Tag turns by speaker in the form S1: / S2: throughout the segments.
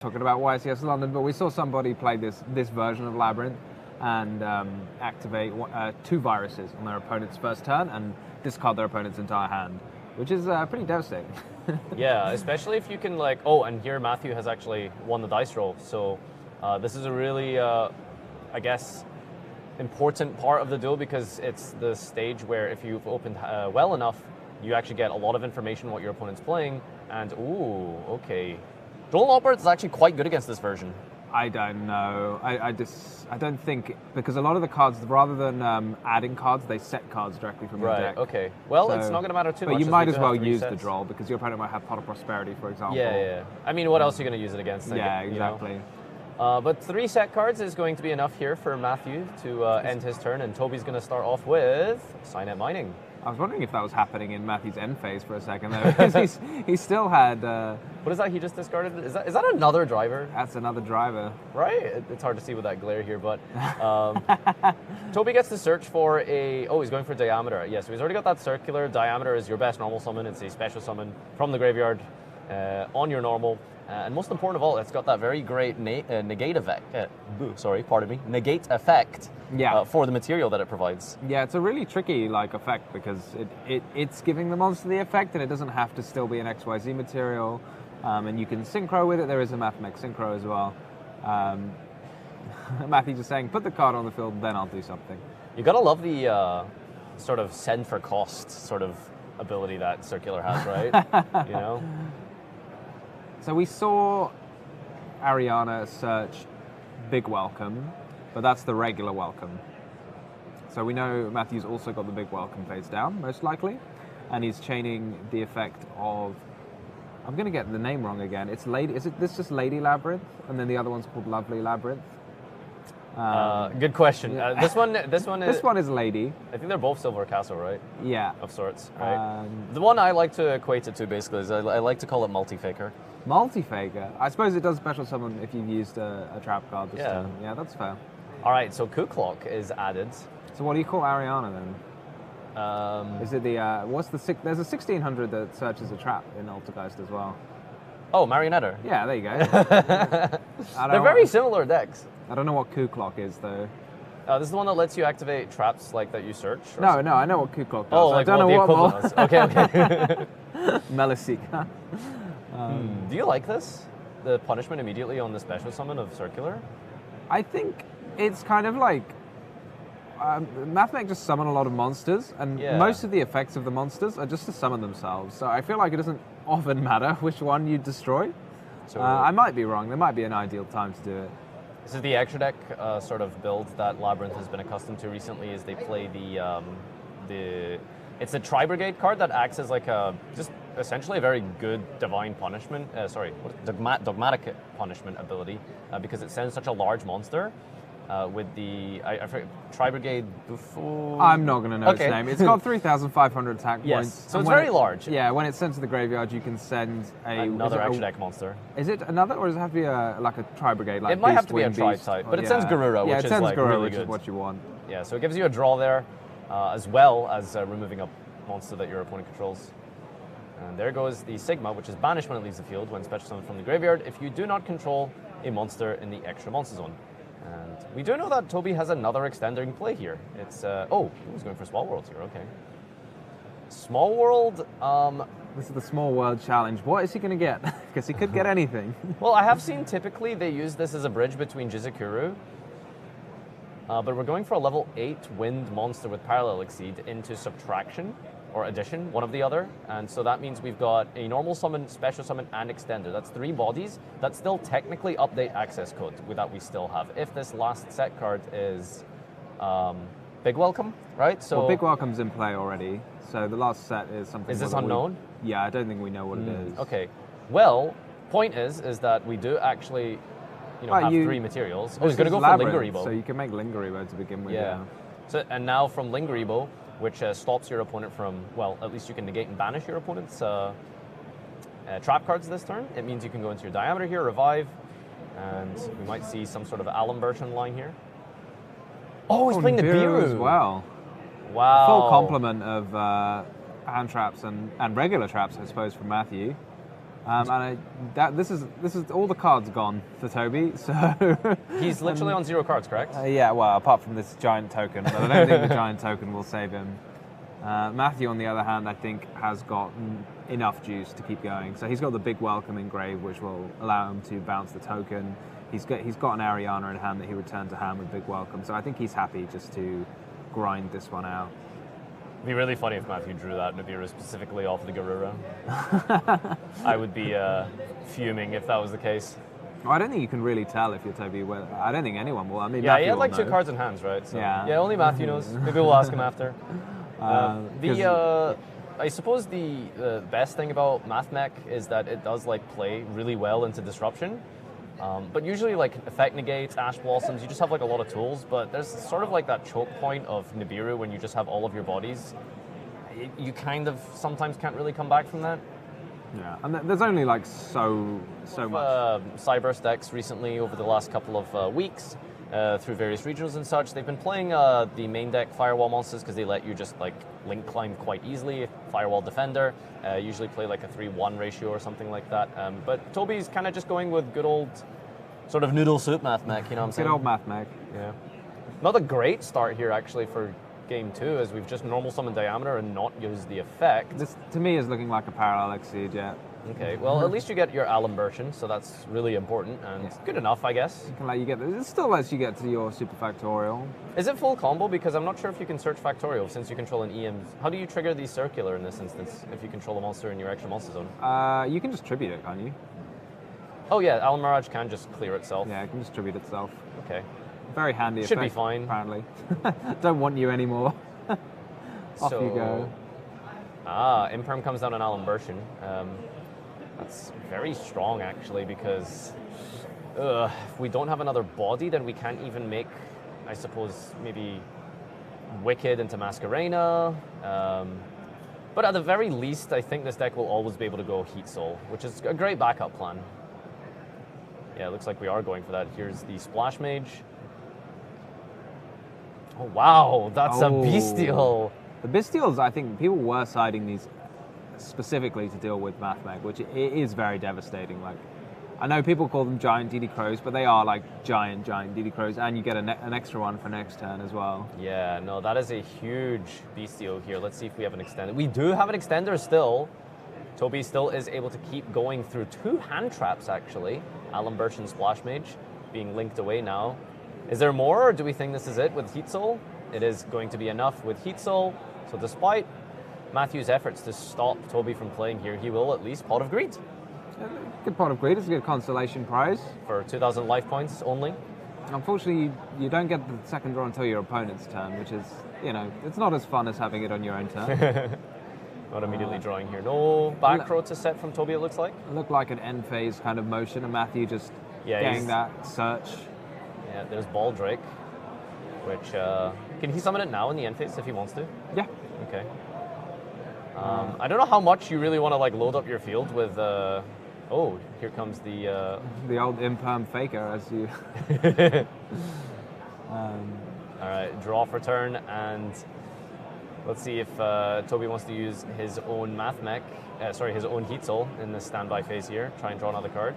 S1: talking about YCS London, but we saw somebody play this version of Labyrinth and activate 2 viruses on their opponent's first turn and discard their opponent's entire hand, which is pretty devastating.
S2: Yeah, especially if you can like, oh, and here Matthew has actually won the dice roll, so this is a really, I guess, important part of the duel because it's the stage where if you've opened well enough, you actually get a lot of information what your opponent's playing, and ooh, okay. Duel Lobber is actually quite good against this version.
S1: I don't know. I don't think, because a lot of the cards, rather than adding cards, they set cards directly from your deck.
S2: Right, okay. Well,
S1: So-
S2: it's not going to matter too much.
S1: But you might
S2: we
S1: as
S2: do
S1: well
S2: have 3
S1: use the
S2: sets.
S1: draw, because your opponent might have Pot of Prosperity, for example.
S2: Yeah. I mean, what else are you going to use it against?
S1: Yeah,
S2: you know?
S1: exactly.
S2: But 3 set cards is going to be enough here for Matthew to end his turn, and Toby's going to start off with Signet Mining.
S1: I was wondering if that was happening in Matthew's end phase for a second, though, because he still had...
S2: What is that he just discarded? Is that another driver?
S1: that's another driver.
S2: Right? It's hard to see with that glare here, but Toby gets to search for a... Oh, he's going for Diameter. Yeah, so he's already got that circular. Diameter is your best normal summon. It's a special summon from the graveyard on your normal. And most important of all, it's got that very great negate effect. Negate effect for the material that it provides.
S1: Yeah, it's a really tricky effect because it's giving the monster the effect, and it doesn't have to still be an XYZ material. And you can synchro with it. There is a Mathmech synchro as well. Matthew just saying, put the card on the field, then I'll do something.
S2: You gotta love the sort of send for cost sort of ability that circular has, right? You know.
S1: So we saw Ariana search Big Welcome, but that's the regular welcome. So we know Matthew's also got the Big Welcome face down, most likely, and he's chaining the effect of... I'm going to get the name wrong again. It's Lady. Is it this just Lady Labyrinth, and then the other one's called Lovely Labyrinth?
S2: Good question.
S1: yeah.
S2: This one is.
S1: This one is Lady.
S2: I think they're both Silver Castle, right?
S1: Yeah.
S2: Of sorts, right? The one I like to equate it to basically is I like to call it Multi-Faker.
S1: Multi-Faker. I suppose it does special summon if you've used a trap card this
S2: Yeah.
S1: turn. Yeah, that's fair.
S2: All right, so Coup Clock is added.
S1: So what do you call Ariana then? Is it the there's a 1600 that searches a trap in Altergeist as well.
S2: Oh, Marionetter.
S1: Yeah, there you go.
S2: They're very similar decks.
S1: I don't know what Coup Clock is though.
S2: This is the one that lets you activate traps like that you search.
S1: No, I know what Coup Clock does.
S2: Oh,
S1: I
S2: like
S1: don't know
S2: the
S1: what
S2: equivalent is. Okay.
S1: Melisika.
S2: Do you like this? The punishment immediately on the special summon of Circular?
S1: I think it's kind of like Mathmech just summon a lot of monsters, and most of the effects of the monsters are just to summon themselves. So I feel like it doesn't often matter which one you destroy.
S2: So
S1: I might be wrong. There might be an ideal time to do it.
S2: This is the extra deck sort of build that Labyrinth has been accustomed to recently. Is they play it's a Tri-Brigade card that acts as like just essentially a very good divine punishment. Dogmatic punishment ability because it sends such a large monster. With the I forget, Tri-Brigade Buffo.
S1: I'm not going to know its name. It's got 3,500 attack points.
S2: Yes, so it's very large.
S1: Yeah, when it's sent to the graveyard, you can send
S2: another extra deck monster.
S1: Is it another, or does it have to be like a Tri-Brigade? Like
S2: it might
S1: Beast,
S2: have to be a
S1: Wind,
S2: Tri
S1: Beast,
S2: type, but it sends Garura, which is like
S1: Garura,
S2: really
S1: which
S2: good.
S1: is what you want.
S2: Yeah, so it gives you a draw there, as well as removing a monster that your opponent controls. And there goes the Sigma, which is banished when it leaves the field when special summoned from the graveyard if you do not control a monster in the extra monster zone. And we do know that Toby has another extender in play here. It's, oh, he was going for Small Worlds here, okay. Small World,
S1: This is the Small World Challenge. What is he going to get? Because he could get anything.
S2: Well, I have seen typically they use this as a bridge between Jizakuru, but we're going for a level 8 wind monster with Parallel Exceed into Subtraction, or Addition, one of the other. And so that means we've got a normal summon, special summon, and extender. That's 3 bodies. That's still technically update access code that we still have. If this last set card is Big Welcome, right? So
S1: well, Big Welcome's in play already. So the last set is something...
S2: Is this unknown?
S1: Yeah, I don't think we know what it is.
S2: Okay. Well, point is that we do actually have 3 materials. Oh, he's going to go for Lingeribo.
S1: So you can make Lingeribo to begin with.
S2: Yeah. So, and now from Lingeribo, which stops your opponent from, well, at least you can negate and banish your opponent's trap cards this turn. It means you can go into your Diameter here, revive, and we might see some sort of Alimbertion line here. Oh, he's playing the Nibiru
S1: as well.
S2: Wow.
S1: Full complement of hand traps and regular traps, I suppose, from Matthew. This is all the cards gone for Toby. So
S2: He's literally on 0 cards, correct?
S1: yeah, well, apart from this giant token, but I don't think the giant token will save him. Matthew, on the other hand, I think has got enough juice to keep going. So he's got the big welcome engraved, which will allow him to bounce the token. He's got an Ariana in hand that he returned to hand with big welcome. So I think he's happy just to grind this one out.
S2: It'd be really funny if Matthew drew that Nibiru specifically off the Garura. I would be fuming if that was the case.
S1: Well, I don't think you can really tell if you're Toby. Well, I don't think anyone will. I mean,
S2: yeah,
S1: Matthew
S2: he had like
S1: will
S2: 2
S1: know.
S2: cards in hands, right? So,
S1: Yeah.
S2: only Matthew knows. Maybe we'll ask him after. I suppose the best thing about Mathmech is that it does like play really well into disruption. But usually like effect negates, ash blossoms, you just have like a lot of tools, but there's sort of like that choke point of Nibiru when you just have all of your bodies. You kind of sometimes can't really come back from that.
S1: Yeah, and there's only like so much.
S2: Cyburst decks recently over the last couple of weeks through various regionals and such. They've been playing the main deck Firewall monsters because they let you just like link climb quite easily. Firewall Defender, usually play like a 3-1 ratio or something like that. But Toby's kind of just going with good old sort of noodle soup Mathmech, you know what I'm saying?
S1: Good old Mathmech.
S2: Yeah. Not a great start here actually for game 2 as we've just normal summoned Diameter and not used the effect.
S1: This to me is looking like a parallel exceed, yeah.
S2: Okay, well at least you get your Labyrinth, so that's really important and good enough, I guess.
S1: It can let you get. It still lets you get to your super factorial.
S2: Is it full combo? Because I'm not sure if you can search factorial since you control an EM. How do you trigger the circular in this instance if you control a monster in your extra monster zone?
S1: You can just tribute it, can't you?
S2: Oh yeah, Alan Mirage can just clear itself.
S1: Yeah, it can just tribute itself.
S2: Okay.
S1: Very handy.
S2: Should
S1: effect,
S2: be fine.
S1: Apparently. Don't want you anymore. Off you go.
S2: Imperm comes down on Alan Bershon. That's very strong actually because if we don't have another body, then we can't even make, I suppose, maybe Wicked into Masquerena. But at the very least, I think this deck will always be able to go Heat Soul, which is a great backup plan. Yeah, it looks like we are going for that. Here's the Splash Mage. Oh wow, that's a Bestial.
S1: The Bestials, I think people were siding these specifically to deal with Mathmech, which it is very devastating. Like, I know people call them giant DD Crows, but they are like giant DD Crows, and you get an extra one for next turn as well.
S2: Yeah, no, that is a huge Bestial here. Let's see if we have an extender. We do have an extender still. Toby still is able to keep going through 2 hand traps, actually. Alan Birch and Splash Mage being linked away now. Is there more, or do we think this is it with Heat Soul? It is going to be enough with Heat Soul. So despite Matthew's efforts to stop Toby from playing here, he will at least Pot of Greed.
S1: Good Pot of Greed, it's a good consolation prize.
S2: For 2,000 life points only.
S1: Unfortunately, you don't get the second draw until your opponent's turn, which is, you know, it's not as fun as having it on your own turn.
S2: Not immediately drawing here. No back row to set from Toby, it looks like.
S1: It looked like an end phase kind of motion, and Matthew just getting that search.
S2: Yeah, there's Baldrake, which, can he summon it now in the end phase if he wants to?
S1: Yeah.
S2: Okay. I don't know how much you really want to like load up your field with, oh, here comes the
S1: old Imperm Faker, as you...
S2: All right, draw for turn, and let's see if Toby wants to use his own Mathmech, his own Heat Soul in the standby phase here. Try and draw another card.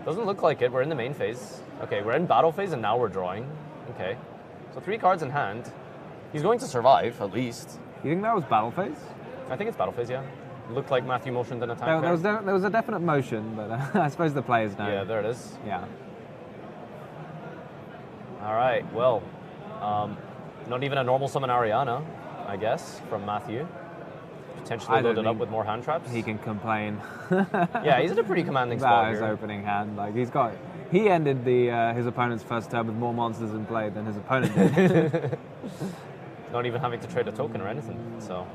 S2: Doesn't look like it. We're in the main phase. Okay, we're in battle phase, and now we're drawing. Okay, so 3 cards in hand. He's going to survive, at least.
S1: You think that was battle phase?
S2: I think it's battle phase, yeah. It looked like Matthew motioned an attack.
S1: There was a definite motion, but I suppose the players know.
S2: Yeah, there it is.
S1: Yeah.
S2: All right, well, not even a normal summon Ariana, I guess, from Matthew. Potentially loaded up with more hand traps.
S1: He can complain.
S2: Yeah, he's in a pretty commanding spot
S1: his
S2: here.
S1: opening hand. Like he ended his opponent's first turn with more monsters in play than his opponent did.
S2: Not even having to trade a token or anything. So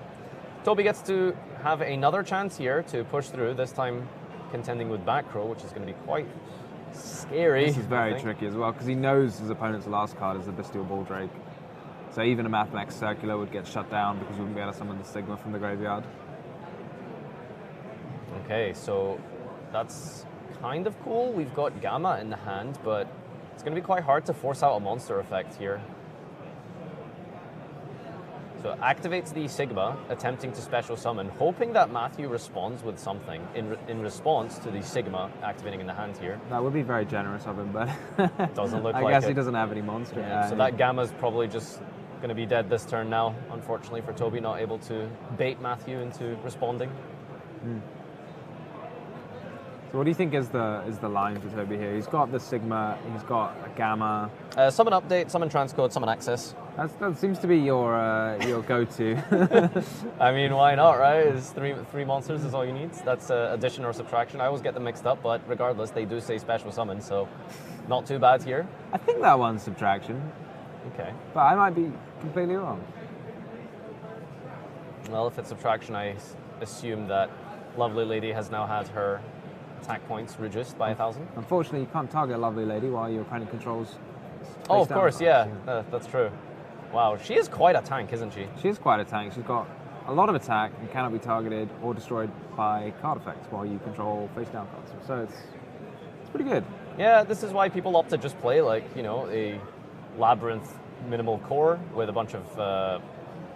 S2: Toby gets to have another chance here to push through, this time contending with back row, which is going to be quite scary.
S1: This is very tricky as well, because he knows his opponent's last card is the Bestial Baldrake. So even a Mathmech Circular would get shut down because we wouldn't be able to summon the Sigma from the graveyard.
S2: Okay, so that's kind of cool. We've got Gamma in the hand, but it's going to be quite hard to force out a monster effect here. So it activates the Sigma, attempting to special summon, hoping that Matthew responds with something in response to the Sigma activating in the hand here.
S1: That would be very generous of him, but
S2: Doesn't look
S1: I
S2: like
S1: guess
S2: it.
S1: he doesn't have any monster.
S2: Yeah, so that Gamma's probably just going to be dead this turn now, unfortunately for Toby, not able to bait Matthew into responding.
S1: So what do you think is the line for Toby here? He's got the Sigma, he's got a Gamma.
S2: Summon update, summon transcode, summon access.
S1: That seems to be your go-to.
S2: I mean, why not, right? It's three monsters is all you need. That's addition or subtraction. I always get them mixed up, but regardless, they do say special summon, so not too bad here.
S1: I think that one's subtraction,
S2: Okay.
S1: but I might be completely wrong.
S2: Well, if it's subtraction, I assume that Lovely Lady has now had her attack points reduced by 1,000.
S1: Unfortunately, you can't target a Lovely Lady while your opponent controls.
S2: Oh,
S1: face
S2: of course,
S1: down.
S2: yeah, that's true. Wow, she is quite a tank, isn't she?
S1: She is quite a tank. She's got a lot of attack and cannot be targeted or destroyed by card effects while you control face down cards. So it's pretty good.
S2: Yeah, this is why people opt to just play like, you know, a Labyrinth minimal core with a bunch of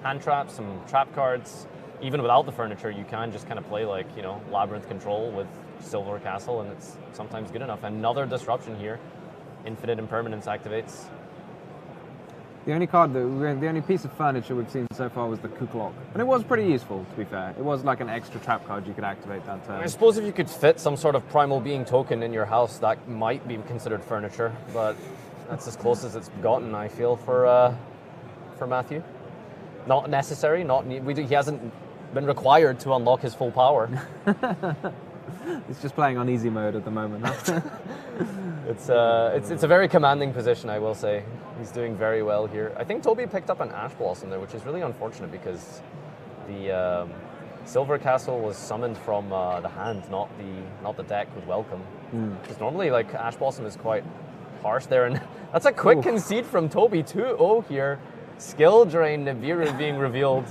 S2: hand traps, some trap cards. Even without the furniture, you can just kind of play like, you know, Labyrinth control with Silver Castle, and it's sometimes good enough. Another disruption here. Infinite Impermanence activates.
S1: The only piece of furniture we've seen so far was the Kuklok. And it was pretty useful, to be fair. It was like an extra trap card you could activate that turn.
S2: I suppose if you could fit some sort of Primal Being token in your house, that might be considered furniture, but that's as close as it's gotten, I feel, for Matthew. Not necessary, he hasn't been required to unlock his full power.
S1: He's just playing on easy mode at the moment.
S2: It's a very commanding position, I will say. He's doing very well here. I think Toby picked up an Ash Blossom there, which is really unfortunate because the Silver Castle was summoned from the hand, not the deck with Welcome. Because normally, like, Ash Blossom is quite harsh there, and that's a quick concede from Toby. 2-0 here. Skill drain Nibiru being revealed.